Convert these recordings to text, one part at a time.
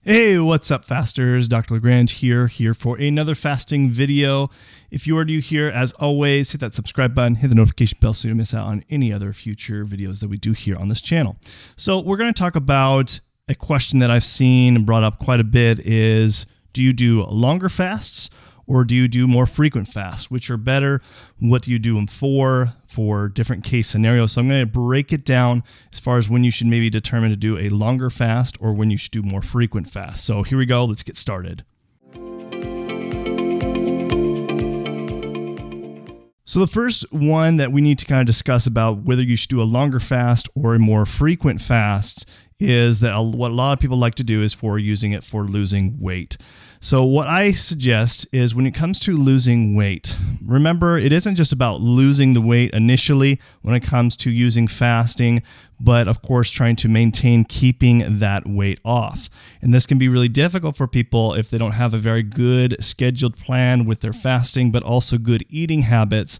Hey, what's up, fasters? Dr. LeGrand here for another fasting video. If you are new here, as always, hit that subscribe button, hit the notification bell so you don't miss out on any other future videos that we do here on this channel. So we're going to talk about a question that I've seen brought up quite a bit is, do you do longer fasts or do you do more frequent fasts? Which are better? What do you do them for different case scenarios? So I'm going to break it down as far as when you should maybe determine to do a longer fast or when you should do more frequent fasts. So here we go. Let's get started. So the first one that we need to kind of discuss about whether you should do a longer fast or a more frequent fast is that what a lot of people like to do is for using it for losing weight. So what I suggest is when it comes to losing weight, remember it isn't just about losing the weight initially when it comes to using fasting, but of course trying to maintain keeping that weight off. And this can be really difficult for people if they don't have a very good scheduled plan with their fasting, but also good eating habits.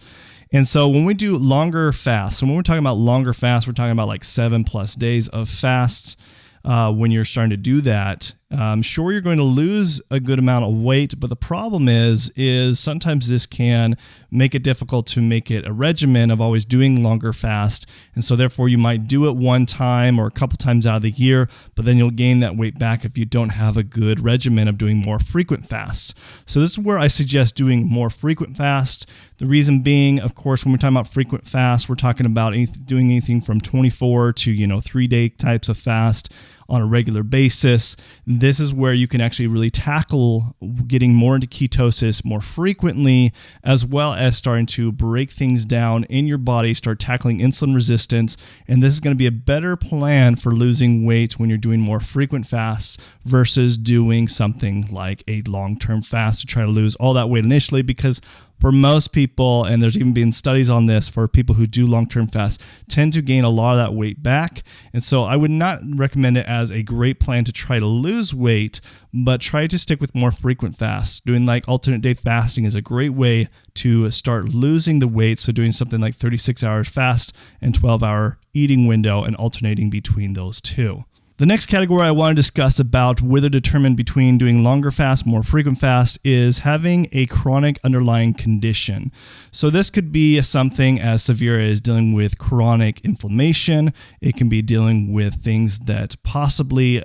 And so when we do longer fasts, and when we're talking about longer fasts, we're talking about like 7+ days of fasts. When you're starting to do that, sure, you're going to lose a good amount of weight, but the problem is sometimes this can make it difficult to make it a regimen of always doing longer fast. And so therefore you might do it one time or a couple times out of the year, but then you'll gain that weight back if you don't have a good regimen of doing more frequent fasts. So this is where I suggest doing more frequent fasts. The reason being, of course, when we're talking about frequent fasts, we're talking about doing anything from 24 to 3-day types of fast on a regular basis. This is where you can actually really tackle getting more into ketosis more frequently, as well as starting to break things down in your body, start tackling insulin resistance. And this is going to be a better plan for losing weight when you're doing more frequent fasts versus doing something like a long-term fast to try to lose all that weight initially, because for most people, and there's even been studies on this, for people who do long-term fasts, tend to gain a lot of that weight back. And so I would not recommend it as a great plan to try to lose weight, but try to stick with more frequent fasts. Doing like alternate day fasting is a great way to start losing the weight. So doing something like 36 hours fast and 12-hour eating window and alternating between those two. The next category I want to discuss about whether to determine between doing longer fast, more frequent fast, is having a chronic underlying condition. So this could be something as severe as dealing with chronic inflammation. It can be dealing with things that possibly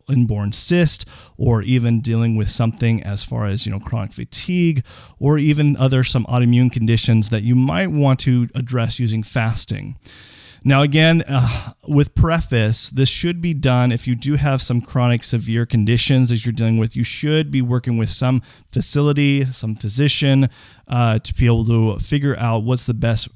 inborn cyst, or even dealing with something as far as chronic fatigue, or even some autoimmune conditions that you might want to address using fasting. Now, again, with preface, this should be done if you do have some chronic severe conditions as you're dealing with. You should be working with some facility, some physician to be able to figure out what's the best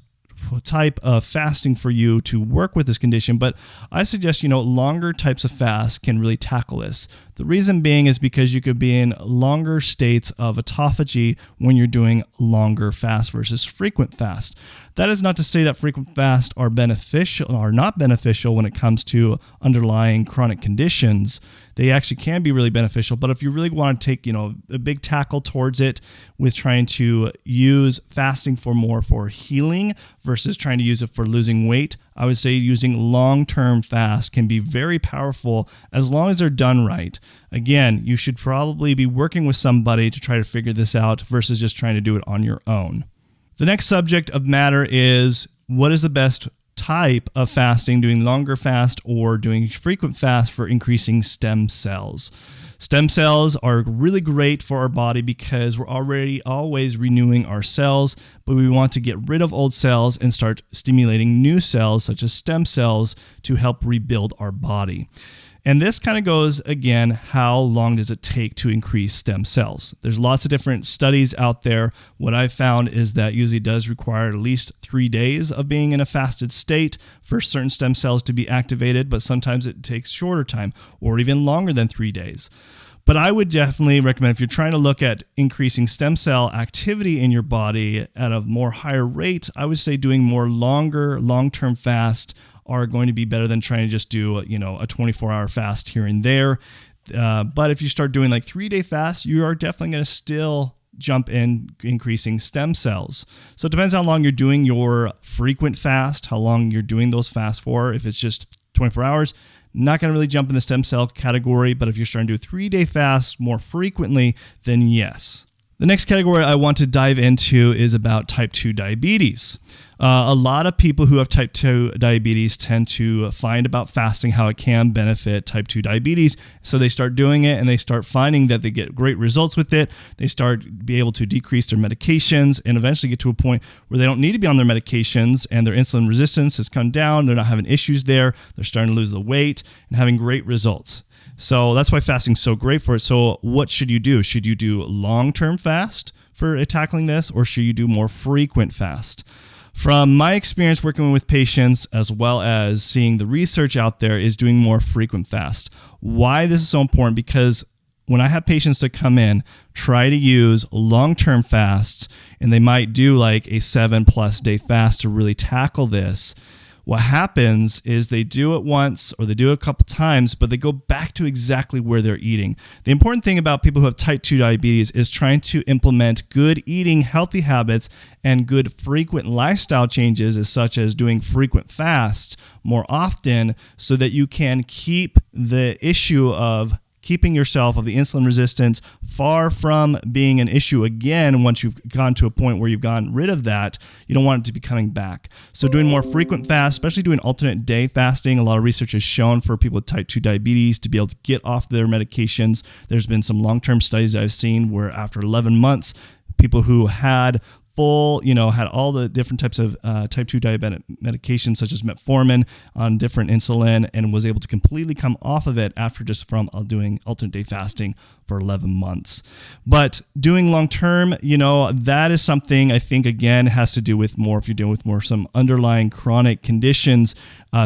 type of fasting for you to work with this condition. But I suggest, longer types of fasts can really tackle this. The reason being is because you could be in longer states of autophagy when you're doing longer fast versus frequent fast. That is not to say that frequent fasts are not beneficial when it comes to underlying chronic conditions. They actually can be really beneficial, but if you really want to take, a big tackle towards it with trying to use fasting for healing versus trying to use it for losing weight, I would say using long-term fasts can be very powerful as long as they're done right. Again, you should probably be working with somebody to try to figure this out versus just trying to do it on your own. The next subject of matter is, what is the best type of fasting, doing longer fast or doing frequent fast for increasing stem cells? Stem cells are really great for our body because we're already always renewing our cells, but we want to get rid of old cells and start stimulating new cells, such as stem cells, to help rebuild our body. And this kind of goes, again, how long does it take to increase stem cells? There's lots of different studies out there. What I've found is that usually does require at least 3 days of being in a fasted state for certain stem cells to be activated, but sometimes it takes shorter time or even longer than 3 days. But I would definitely recommend, if you're trying to look at increasing stem cell activity in your body at a more higher rate, I would say doing more long-term fast are going to be better than trying to just do a 24-hour fast here and there. But if you start doing like 3-day fasts, you are definitely going to still jump in increasing stem cells. So it depends how long you're doing your frequent fast, how long you're doing those fasts for. If it's just 24 hours, not going to really jump in the stem cell category, but if you're starting to do a 3-day fast more frequently, then yes. The next category I want to dive into is about type 2 diabetes. A lot of people who have type 2 diabetes tend to find about fasting how it can benefit type 2 diabetes. So they start doing it and they start finding that they get great results with it. They start be able to decrease their medications and eventually get to a point where they don't need to be on their medications and their insulin resistance has come down. They're not having issues there. They're starting to lose the weight and having great results. So that's why fasting is so great for it. So what should you do? Should you do long-term fast for tackling this, or should you do more frequent fast? From my experience working with patients, as well as seeing the research out there, is doing more frequent fast. Why this is so important? Because when I have patients that come in, try to use long-term fasts, and they might do like a 7+ day fast to really tackle this. What happens is they do it once or they do it a couple times, but they go back to exactly where they're eating. The important thing about people who have type 2 diabetes is trying to implement good eating, healthy habits, and good frequent lifestyle changes, such as doing frequent fasts more often, so that you can keep the issue of keeping yourself of the insulin resistance far from being an issue again. Once you've gone to a point where you've gotten rid of that, you don't want it to be coming back. So doing more frequent fasts, especially doing alternate day fasting, a lot of research has shown for people with type 2 diabetes to be able to get off their medications. There's been some long-term studies that I've seen where after 11 months, people who had had all the different types of type 2 diabetic medications, such as metformin, on different insulin, and was able to completely come off of it after just from doing alternate day fasting for 11 months. But doing long term, that is something I think, again, has to do with more, if you're dealing with more some underlying chronic conditions,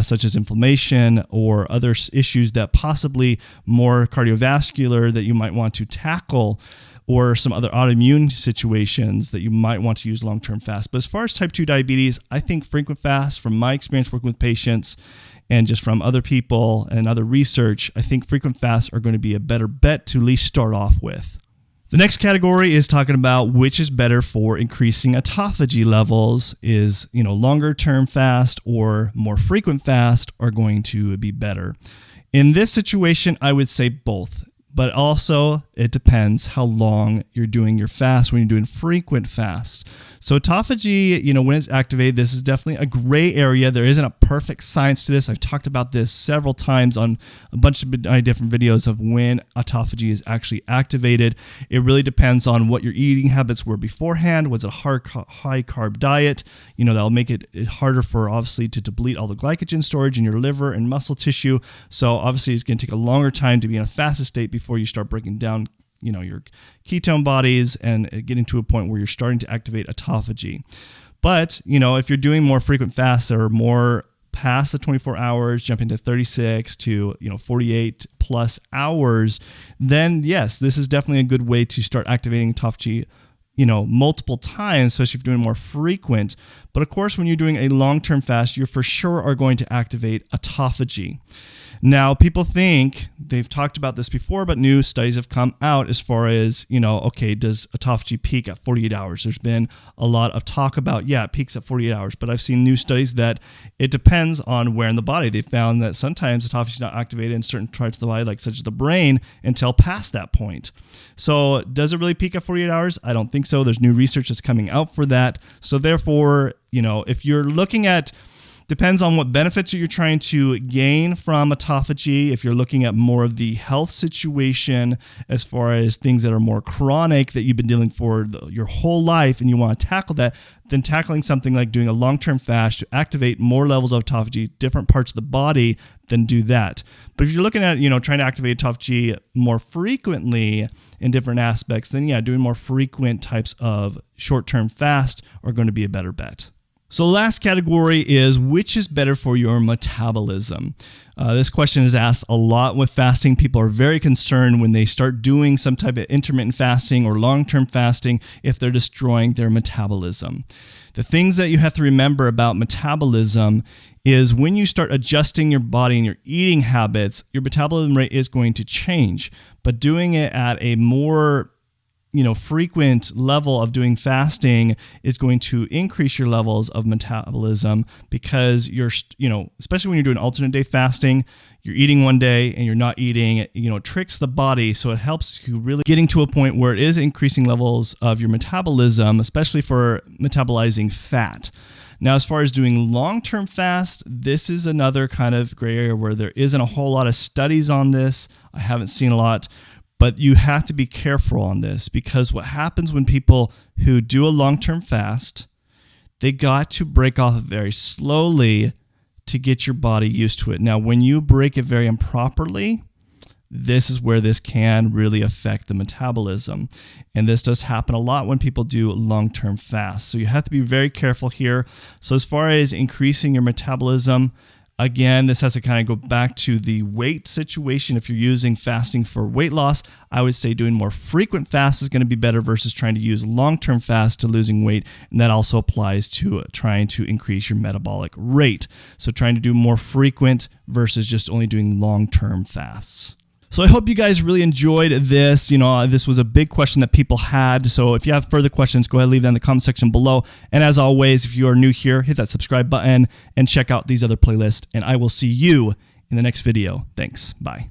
such as inflammation or other issues that possibly more cardiovascular that you might want to tackle, or some other autoimmune situations that you might want to use long-term fast. But as far as type 2 diabetes, I think frequent fasts, from my experience working with patients and just from other people and other research, I think frequent fasts are going to be a better bet to at least start off with. The next category is talking about which is better for increasing autophagy levels. Is, longer term fast or more frequent fast are going to be better. In this situation, I would say both. But also, it depends how long you're doing your fast when you're doing frequent fasts. So autophagy, when it's activated, this is definitely a gray area. There isn't a perfect science to this. I've talked about this several times on a bunch of different videos of when autophagy is actually activated. It really depends on what your eating habits were beforehand. Was it a high carb diet? That'll make it harder for, obviously, to deplete all the glycogen storage in your liver and muscle tissue. So obviously, it's going to take a longer time to be in a fasted state before you start breaking down your ketone bodies and getting to a point where you're starting to activate autophagy. But, if you're doing more frequent fasts or more past the 24 hours, jumping to 36 to 48 plus hours, then yes, this is definitely a good way to start activating autophagy multiple times, especially if you're doing more frequent. But of course, when you're doing a long-term fast, you for sure are going to activate autophagy. Now, people think, they've talked about this before, but new studies have come out as far as, does autophagy peak at 48 hours? There's been a lot of talk about, it peaks at 48 hours, but I've seen new studies that it depends on where in the body. They found that sometimes autophagy is not activated in certain parts of the body, like such as the brain, until past that point. So does it really peak at 48 hours? I don't think so. There's new research that's coming out for that. So therefore, if you're looking at, depends on what benefits you're trying to gain from autophagy. If you're looking at more of the health situation, as far as things that are more chronic that you've been dealing for your whole life and you want to tackle that, then tackling something like doing a long-term fast to activate more levels of autophagy, different parts of the body, then do that. But if you're looking at, trying to activate autophagy more frequently in different aspects, then doing more frequent types of short-term fast are going to be a better bet. So the last category is which is better for your metabolism. This question is asked a lot with fasting. People are very concerned when they start doing some type of intermittent fasting or long-term fasting if they're destroying their metabolism. The things that you have to remember about metabolism is when you start adjusting your body and your eating habits, your metabolism rate is going to change. But doing it at a more frequent level of doing fasting is going to increase your levels of metabolism, because especially when you're doing alternate day fasting, you're eating one day and you're not eating, it tricks the body. So it helps you really getting to a point where it is increasing levels of your metabolism, especially for metabolizing fat. Now, as far as doing long-term fast, this is another kind of gray area where there isn't a whole lot of studies on this. I haven't seen a lot. But you have to be careful on this, because what happens when people who do a long-term fast, they got to break off very slowly to get your body used to it. Now, when you break it very improperly, this is where this can really affect the metabolism. And this does happen a lot when people do long-term fasts. So you have to be very careful here. So as far as increasing your metabolism, again, this has to kind of go back to the weight situation. If you're using fasting for weight loss, I would say doing more frequent fasts is going to be better versus trying to use long-term fast to losing weight. And that also applies to trying to increase your metabolic rate. So trying to do more frequent versus just only doing long-term fasts. So I hope you guys really enjoyed this. This was a big question that people had. So if you have further questions, go ahead and leave them in the comment section below. And as always, if you are new here, hit that subscribe button and check out these other playlists. And I will see you in the next video. Thanks. Bye.